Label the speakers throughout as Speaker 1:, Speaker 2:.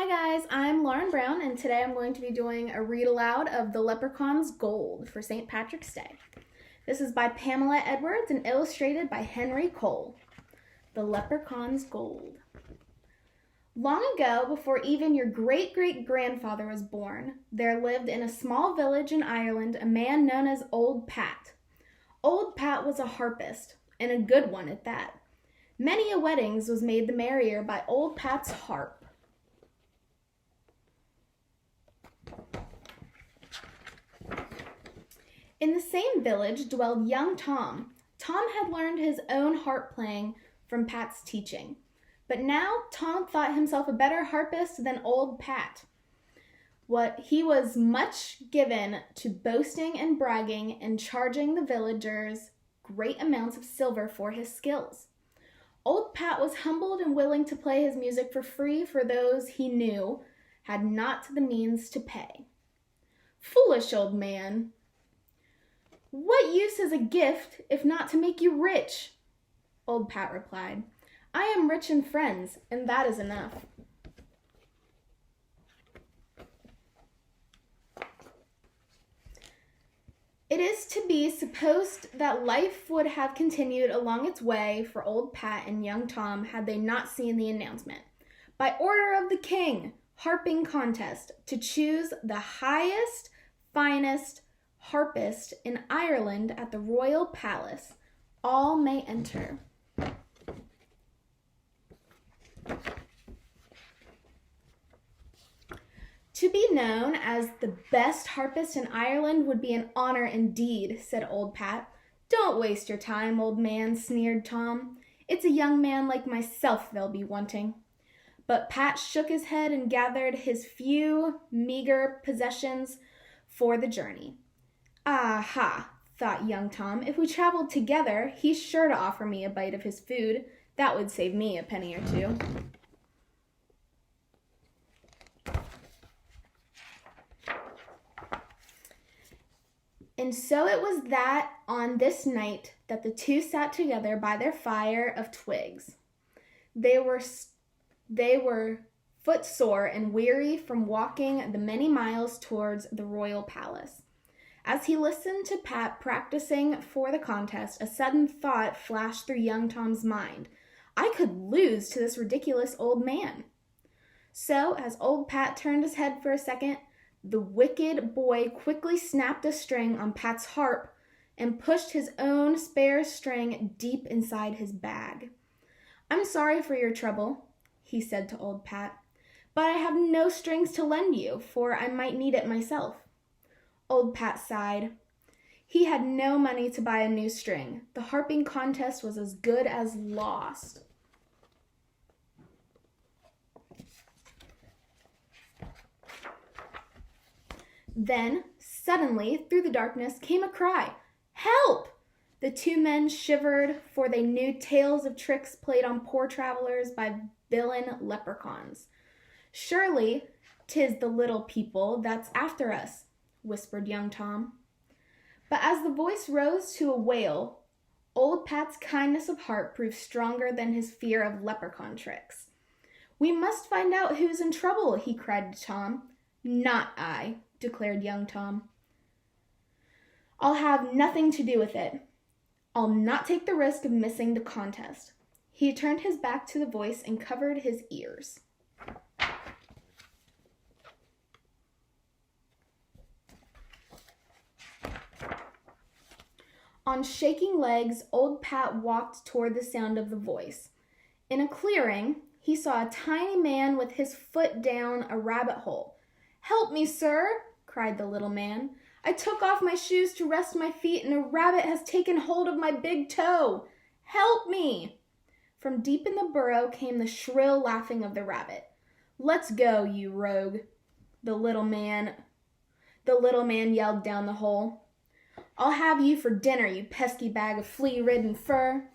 Speaker 1: guys, I'm Lauren Brown, and today I'm going to be doing a read aloud of The Leprechaun's Gold for St. Patrick's Day. This is by Pamela Edwards and illustrated by Henry Cole. The Leprechaun's Gold. Long ago, before even your great-great-grandfather was born, there lived in a small village in Ireland a man known as Old Pat. Old Pat was a harpist, and a good one at that. Many a weddings was made the merrier by Old Pat's harp. In the same village dwelled young Tom. Tom had learned his own harp playing from Pat's teaching. But now Tom thought himself a better harpist than Old Pat. He was much given to boasting and bragging and charging the villagers great amounts of silver for his skills. Old Pat was humbled and willing to play his music for free for those he knew had not the means to pay. "Foolish old man, what use is a gift if not to make you rich?" Old Pat replied. "I am rich in friends, and that is enough." It is to be supposed that life would have continued along its way for Old Pat and young Tom had they not seen the announcement. By order of the king, harping contest to choose the highest, finest harpist in Ireland at the royal palace. All may enter. "To be known as the best harpist in Ireland would be an honor indeed," said Old Pat. "Don't waste your time, old man," sneered Tom. "It's a young man like myself they'll be wanting." But Pat shook his head and gathered his few meager possessions for the journey. "Aha," thought young Tom, "if we traveled together, he's sure to offer me a bite of his food. That would save me a penny or two." And so it was that on this night that the two sat together by their fire of twigs. They were footsore and weary from walking the many miles towards the royal palace. As he listened to Pat practicing for the contest, a sudden thought flashed through young Tom's mind. I could lose to this ridiculous old man. So, as Old Pat turned his head for a second, the wicked boy quickly snapped a string on Pat's harp and pushed his own spare string deep inside his bag. "I'm sorry for your trouble," he said to Old Pat, "but I have no strings to lend you, for I might need it myself." Old Pat sighed. He had no money to buy a new string. The harping contest was as good as lost. Then, suddenly, through the darkness, came a cry. "Help!" The two men shivered, for they knew tales of tricks played on poor travelers by villain leprechauns. "Surely 'tis the little people that's after us," whispered young Tom. But as the voice rose to a wail, Old Pat's kindness of heart proved stronger than his fear of leprechaun tricks. "We must find out who's in trouble," he cried to Tom. "Not I," declared young Tom. "I'll have nothing to do with it. I'll not take the risk of missing the contest." He turned his back to the voice and covered his ears. On shaking legs, Old Pat walked toward the sound of the voice. In a clearing, he saw a tiny man with his foot down a rabbit hole. "Help me, sir," cried the little man. "I took off my shoes to rest my feet, and a rabbit has taken hold of my big toe. Help me!" From deep in the burrow came the shrill laughing of the rabbit. "Let's go, you rogue," the little man yelled down the hole. "I'll have you for dinner, you pesky bag of flea-ridden fur."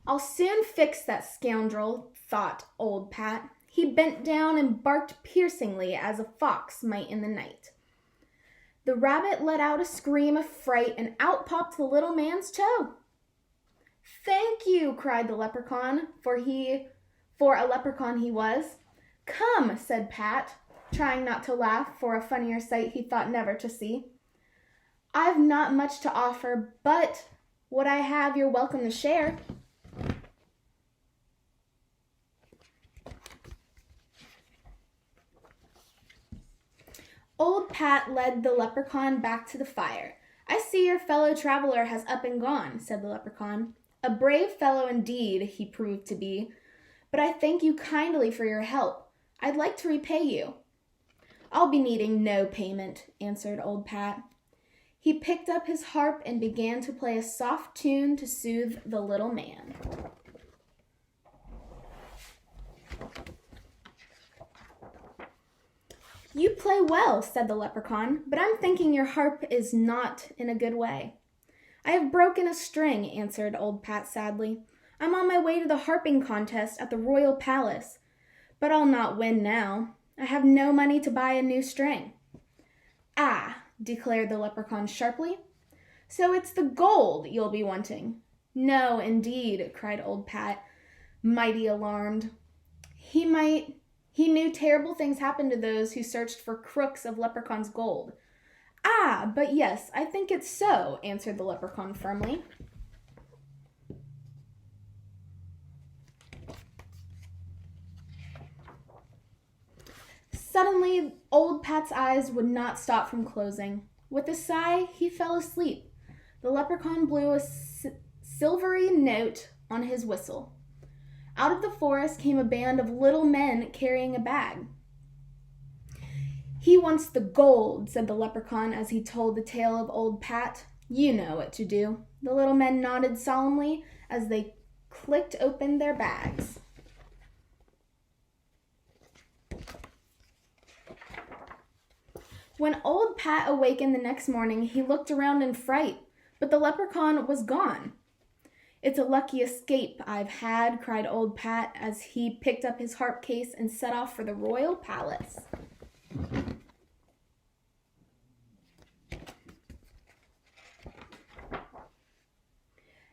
Speaker 1: "I'll soon fix that scoundrel," thought Old Pat. He bent down and barked piercingly as a fox might in the night. The rabbit let out a scream of fright, and out popped the little man's toe. "Thank you," cried the leprechaun, for a leprechaun he was. "Come," said Pat, trying not to laugh for a funnier sight he thought never to see. "I've not much to offer, but what I have you're welcome to share." Old Pat led the leprechaun back to the fire. "I see your fellow traveler has up and gone," said the leprechaun. "A brave fellow indeed he proved to be, but I thank you kindly for your help. I'd like to repay you." "I'll be needing no payment," answered old Pat. He picked up his harp and began to play a soft tune to soothe the little man. "You play well," said the leprechaun, "but I'm thinking your harp is not in a good way." "I have broken a string," answered old Pat sadly. "I'm on my way to the harping contest at the royal palace, but I'll not win now. I have no money to buy a new string." "Ah," declared the leprechaun sharply, "so it's the gold you'll be wanting." "No, indeed," cried old Pat, mighty alarmed. He knew terrible things happened to those who searched for crooks of leprechauns' gold. "Ah, but yes, I think it's so," answered the leprechaun firmly. Suddenly, old Pat's eyes would not stop from closing. With a sigh, he fell asleep. The leprechaun blew a silvery note on his whistle. Out of the forest came a band of little men carrying a bag. "He wants the gold," said the leprechaun as he told the tale of old Pat. "You know what to do." The little men nodded solemnly as they clicked open their bags. When old Pat awakened the next morning, he looked around in fright, but the leprechaun was gone. "It's a lucky escape I've had," cried old Pat as he picked up his harp case and set off for the royal palace.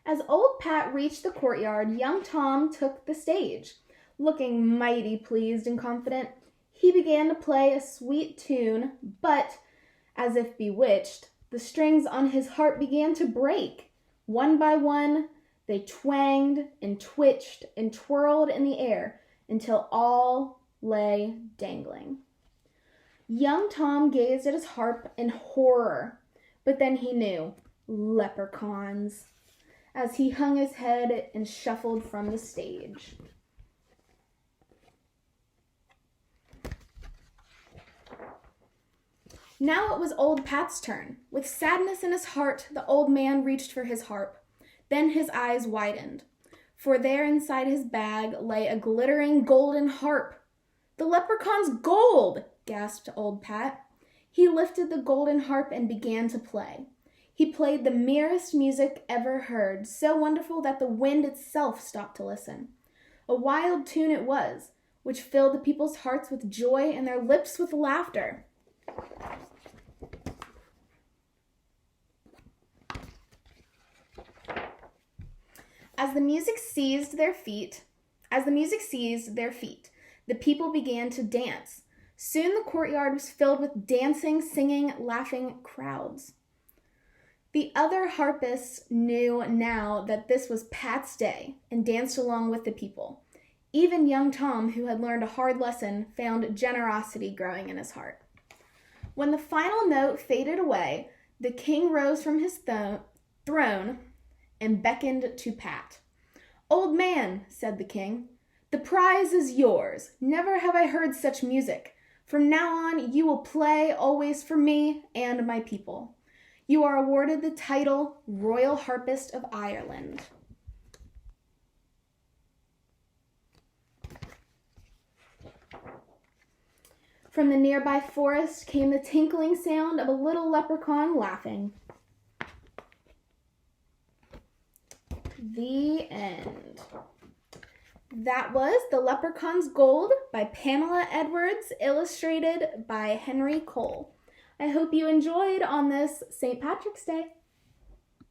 Speaker 1: As old Pat reached the courtyard, young Tom took the stage. Looking mighty pleased and confident, he began to play a sweet tune, but, as if bewitched, the strings on his harp began to break. One by one, they twanged and twitched and twirled in the air until all lay dangling. Young Tom gazed at his harp in horror, but then he knew. Leprechauns. As he hung his head and shuffled from the stage. Now it was old Pat's turn. With sadness in his heart, the old man reached for his harp. Then his eyes widened, for there inside his bag lay a glittering golden harp. "The leprechaun's gold!" gasped old Pat. He lifted the golden harp and began to play. He played the merest music ever heard, so wonderful that the wind itself stopped to listen. A wild tune it was, which filled the people's hearts with joy and their lips with laughter. As the music seized their feet, the people began to dance. Soon the courtyard was filled with dancing, singing, laughing crowds. The other harpists knew now that this was Pat's day and danced along with the people. Even young Tom, who had learned a hard lesson, found generosity growing in his heart. When the final note faded away, the king rose from his throne and beckoned to Pat. "Old man," said the king, "the prize is yours. Never have I heard such music. From now on, you will play always for me and my people. You are awarded the title Royal Harpist of Ireland." From the nearby forest came the tinkling sound of a little leprechaun laughing. The end. That was The Leprechaun's Gold by Pamela Edwards, illustrated by Henry Cole. I hope you enjoyed on this St. Patrick's Day.